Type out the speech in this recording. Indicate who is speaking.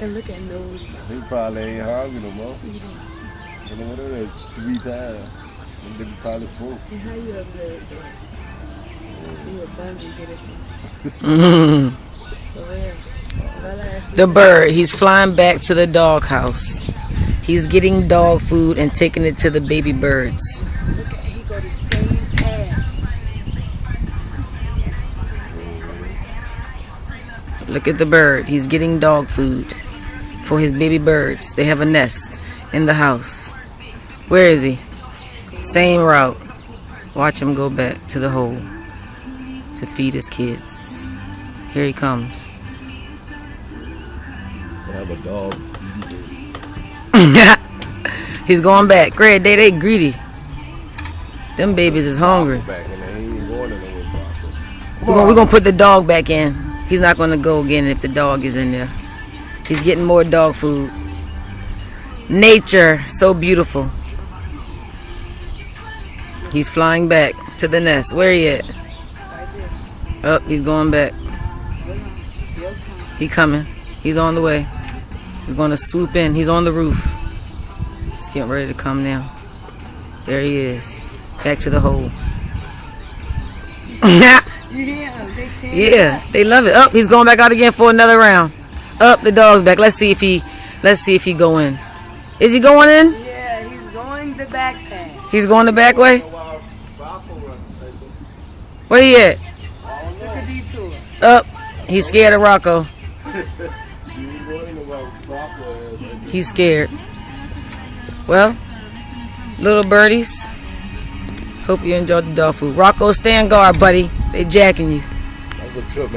Speaker 1: And look at nose.
Speaker 2: He probably ain't hungry no more. You know what it is? 3 times. And they probably full.
Speaker 1: And how you observe that? See what Bundy get it from. For real.
Speaker 3: The bird, he's flying back to the doghouse. He's getting dog food and taking it to the baby birds.
Speaker 1: Look at, he go the same path.
Speaker 3: Look at the bird. He's getting dog food for his baby birds. They have a nest in the house. Where is he? Same route. Watch him go back to the hole to feed his kids. Here he comes.
Speaker 2: They have a dog.
Speaker 3: He's going back. Greg, they greedy. Them babies is hungry.
Speaker 2: Back and they ain't going anywhere.
Speaker 3: We're gonna put the dog back in. He's not gonna go again if the dog is in there. He's getting more dog food. Nature, so beautiful. He's flying back to the nest. Where he at? Oh, he's going back. He coming. He's on the way. He's gonna swoop in. He's on the roof. He's getting ready to come now. There he is. Back to the hole.
Speaker 1: Yeah,
Speaker 3: They love it. Up, he's going back out again for another round. Up, the dog's back. Let's see if he go in. Is he going in?
Speaker 1: Yeah, he's going the back path.
Speaker 3: He's going the back way? Where he at?
Speaker 1: Took a detour.
Speaker 3: Up. He's scared of Rocco. He's scared. Well, little birdies, hope you enjoyed the dog food. Rocco, stand guard, buddy. They jacking you.
Speaker 2: That's a trip.